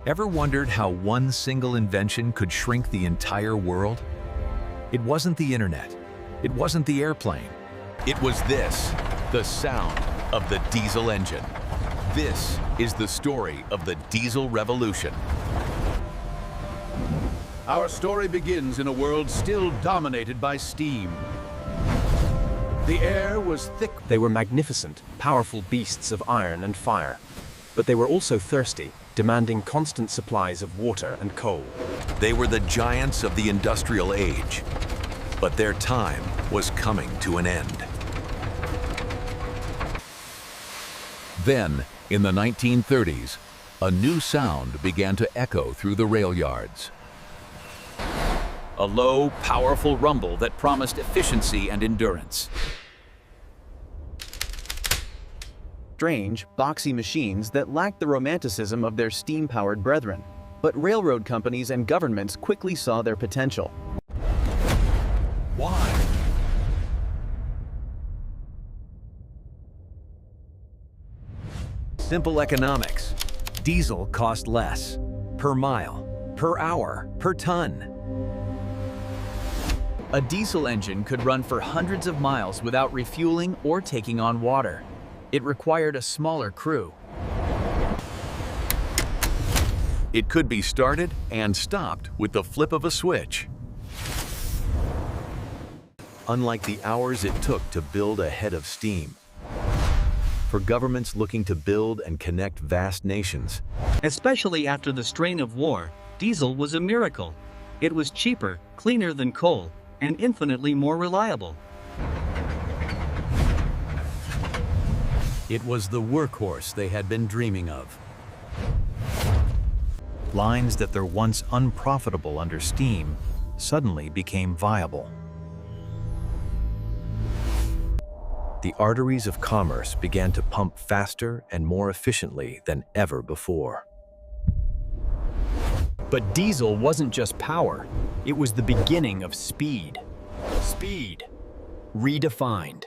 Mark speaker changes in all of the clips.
Speaker 1: Ever wondered how one single invention could shrink the entire world? It wasn't the internet. It wasn't the airplane. It was this, the sound of the diesel engine. This is the story of the diesel revolution.
Speaker 2: Our story begins in a world still dominated by steam. The air was thick.
Speaker 3: They were magnificent, powerful beasts of iron and fire. But they were also thirsty, demanding constant supplies of water and coal.
Speaker 1: They were the giants of the industrial age, but their time was coming to an end. Then, in the 1930s, a new sound began to echo through the rail yards.
Speaker 4: A low, powerful rumble that promised efficiency and endurance.
Speaker 5: Strange, boxy machines that lacked the romanticism of their steam-powered brethren. But railroad companies and governments quickly saw their potential.
Speaker 1: Why? Simple economics. Diesel cost less per mile, per hour, per ton.
Speaker 5: A diesel engine could run for hundreds of miles without refueling or taking on water. It required a smaller crew.
Speaker 1: It could be started and stopped with the flip of a switch. Unlike the hours it took to build a head of steam. For governments looking to build and connect vast nations.
Speaker 6: Especially after the strain of war, diesel was a miracle. It was cheaper, cleaner than coal, and infinitely more reliable.
Speaker 1: It was the workhorse they had been dreaming of. Lines that were once unprofitable under steam suddenly became viable. The arteries of commerce began to pump faster and more efficiently than ever before.
Speaker 7: But diesel wasn't just power, it was the beginning of speed. Speed, redefined.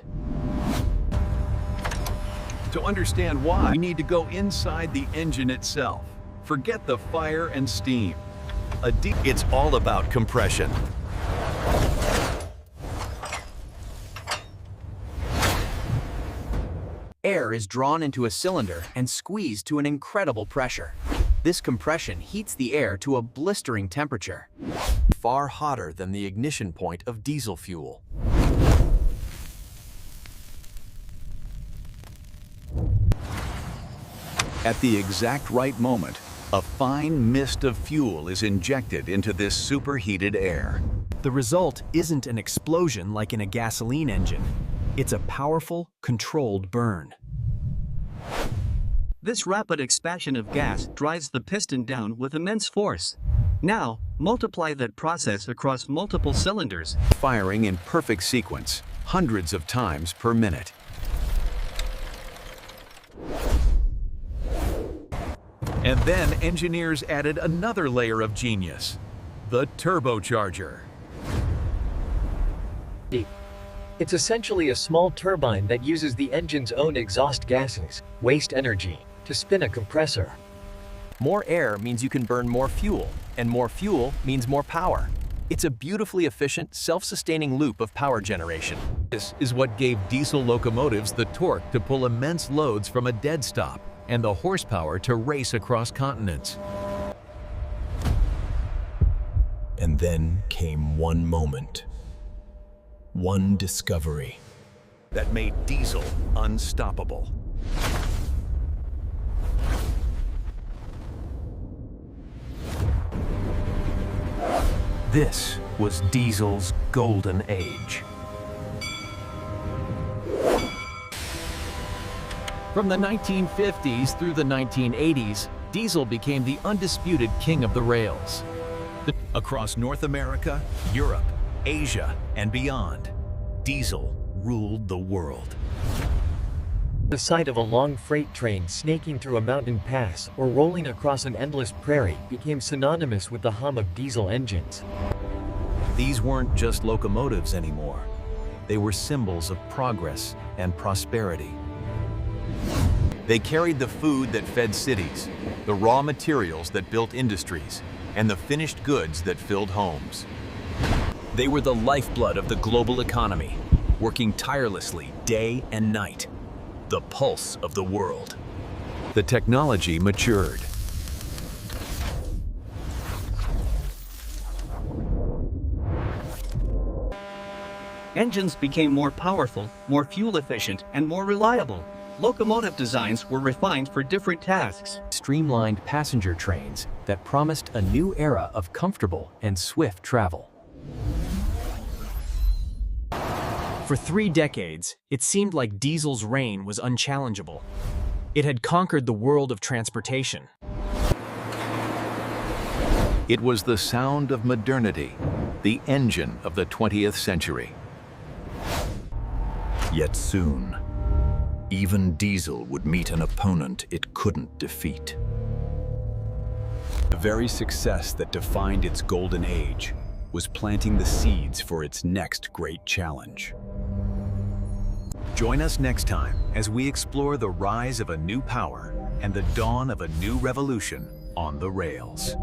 Speaker 2: To understand why, we need to go inside the engine itself. Forget the fire and steam.
Speaker 1: It's all about compression.
Speaker 5: Air is drawn into a cylinder and squeezed to an incredible pressure. This compression heats the air to a blistering temperature,
Speaker 1: Far hotter than the ignition point of diesel fuel. At the exact right moment, a fine mist of fuel is injected into this superheated air.
Speaker 7: The result isn't an explosion like in a gasoline engine. It's a powerful, controlled burn.
Speaker 6: This rapid expansion of gas drives the piston down with immense force. Now, multiply that process across multiple cylinders.
Speaker 1: Firing in perfect sequence, hundreds of times per minute. And then engineers added another layer of genius, the turbocharger.
Speaker 8: It's essentially a small turbine that uses the engine's own exhaust gases, waste energy, to spin a compressor.
Speaker 5: More air means you can burn more fuel, and more fuel means more power. It's a beautifully efficient, self-sustaining loop of power generation.
Speaker 1: This is what gave diesel locomotives the torque to pull immense loads from a dead stop and the horsepower to race across continents. And then came one moment, one discovery that made diesel unstoppable. This was diesel's golden age.
Speaker 5: From the 1950s through the 1980s, diesel became the undisputed king of the rails.
Speaker 1: Across North America, Europe, Asia, and beyond, diesel ruled the world.
Speaker 8: The sight of a long freight train snaking through a mountain pass or rolling across an endless prairie became synonymous with the hum of diesel engines.
Speaker 1: These weren't just locomotives anymore. They were symbols of progress and prosperity. They carried the food that fed cities, the raw materials that built industries, and the finished goods that filled homes. They were the lifeblood of the global economy, working tirelessly day and night, the pulse of the world. The technology matured.
Speaker 6: Engines became more powerful, more fuel efficient, and more reliable. Locomotive designs were refined for different tasks.
Speaker 7: Streamlined passenger trains that promised a new era of comfortable and swift travel. For 3 decades, it seemed like diesel's reign was unchallengeable. It had conquered the world of transportation.
Speaker 1: It was the sound of modernity, the engine of the 20th century. Yet soon, even diesel would meet an opponent it couldn't defeat. The very success that defined its golden age was planting the seeds for its next great challenge. Join us next time as we explore the rise of a new power and the dawn of a new revolution on the rails.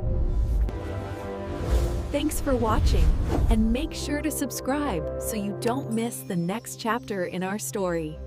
Speaker 9: Thanks for watching, and make sure to subscribe so you don't miss the next chapter in our story.